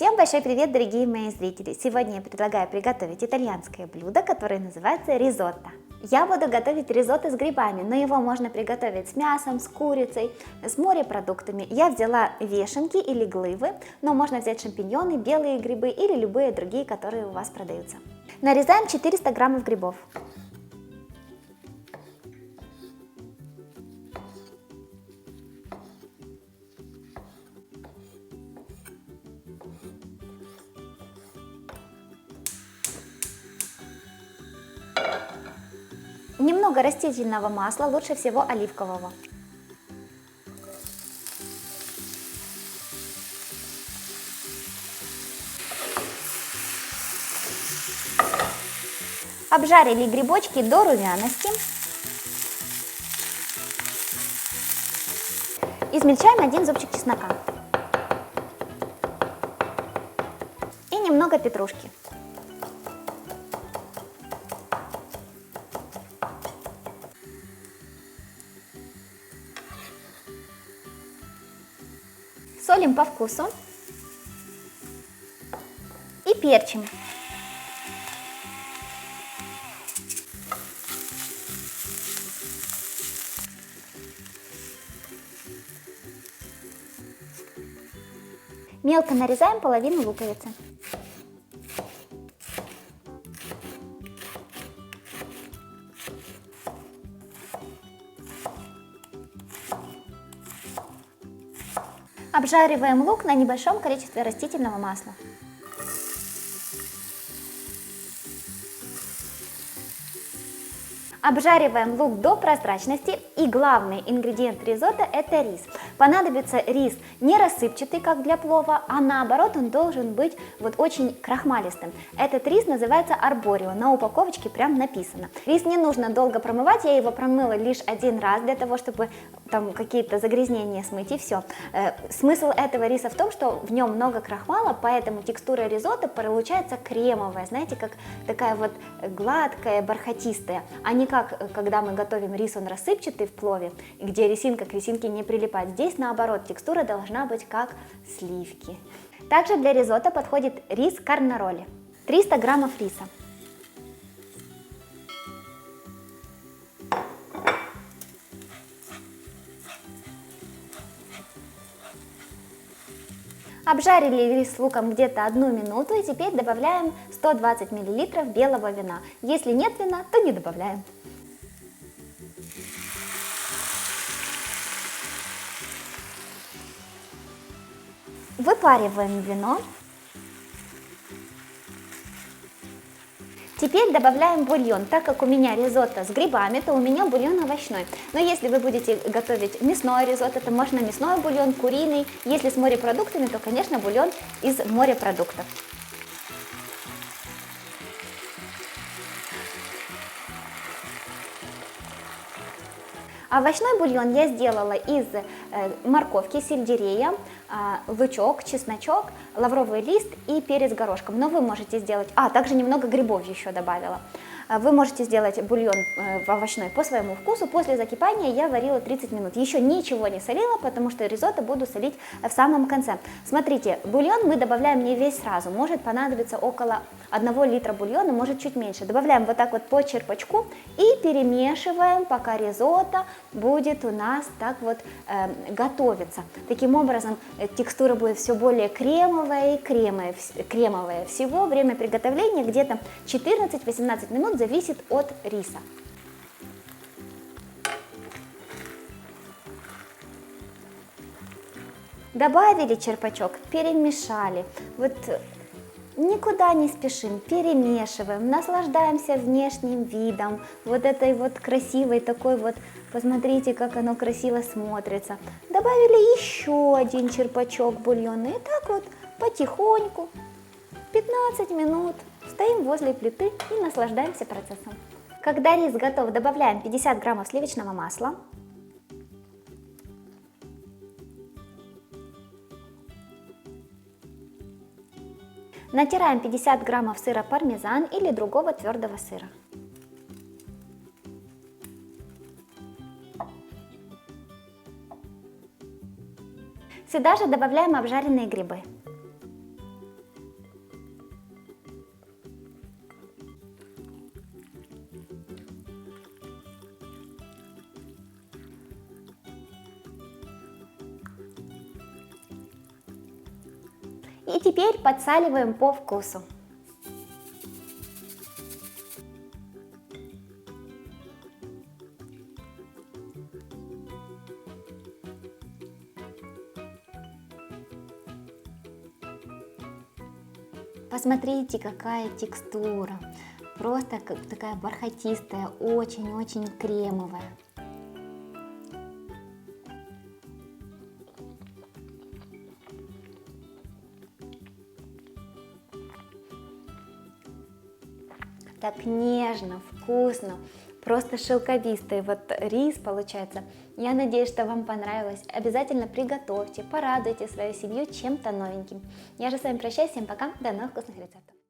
Всем большой привет, дорогие мои зрители! Сегодня я предлагаю приготовить итальянское блюдо, которое называется ризотто. Я буду готовить ризотто с грибами, но его можно приготовить с мясом, с курицей, с морепродуктами. Я взяла вешенки или глывы, но можно взять шампиньоны, белые грибы или любые другие, которые у вас продаются. Нарезаем 400 граммов грибов. Немного растительного масла, лучше всего оливкового. Обжарили грибочки до румяности. Измельчаем 1 зубчик чеснока. И немного петрушки. Солим по вкусу и перчим. Мелко нарезаем половину луковицы. Обжариваем лук на небольшом количестве растительного масла. Обжариваем лук до прозрачности, и главный ингредиент ризотто – это рис. Понадобится рис не рассыпчатый, как для плова, а наоборот он должен быть вот очень крахмалистым. Этот рис называется арборио, на упаковочке прям написано. Рис не нужно долго промывать, я его промыла лишь 1 раз для того, чтобы там какие-то загрязнения смыть, и все. Смысл этого риса в том, что в нем много крахмала, поэтому текстура ризотто получается кремовая, знаете, как такая вот гладкая, бархатистая, а не как когда мы готовим рис, он рассыпчатый в плове, где рисинка к рисинке не прилипает. Здесь наоборот, текстура должна быть как сливки. Также для ризотто подходит рис карнароли. 300 граммов риса. Обжарили рис с луком где-то 1 минуту, и теперь добавляем 120 мл белого вина. Если нет вина, то не добавляем. Выпариваем вино. Теперь добавляем бульон. Так как у меня ризотто с грибами, то у меня бульон овощной. Но если вы будете готовить мясное ризотто, то можно мясной бульон, куриный. Если с морепродуктами, то, конечно, бульон из морепродуктов. Овощной бульон я сделала из морковки, сельдерея, лучок, чесночок, лавровый лист и перец горошком. Но вы можете сделать... также немного грибов еще добавила. Вы можете сделать бульон овощной по своему вкусу. После закипания я варила 30 минут. Еще ничего не солила, потому что ризотто буду солить в самом конце. Смотрите, бульон мы добавляем не весь сразу. Может понадобиться около 1 литра бульона, может чуть меньше. Добавляем вот так вот по черпачку и перемешиваем, пока ризотто будет у нас так вот готовиться. Таким образом текстура будет все более кремовая и кремовая. Всего время приготовления где-то 14-18 минут, зависит от риса. Добавили черпачок, перемешали. Вот никуда не спешим, перемешиваем, наслаждаемся внешним видом, вот этой вот красивой такой вот, посмотрите, как оно красиво смотрится. Добавили еще 1 черпачок бульона, и так вот потихоньку, 15 минут, стоим возле плиты и наслаждаемся процессом. Когда рис готов, добавляем 50 граммов сливочного масла. Натираем 50 граммов сыра пармезан или другого твердого сыра. Сюда же добавляем обжаренные грибы. И теперь подсаливаем по вкусу. Посмотрите, какая текстура. Просто как такая бархатистая, очень-очень кремовая. Так нежно, вкусно, просто шелковистый вот рис получается. Я надеюсь, что вам понравилось. Обязательно приготовьте, порадуйте свою семью чем-то новеньким. Я же с вами прощаюсь, всем пока, до новых вкусных рецептов.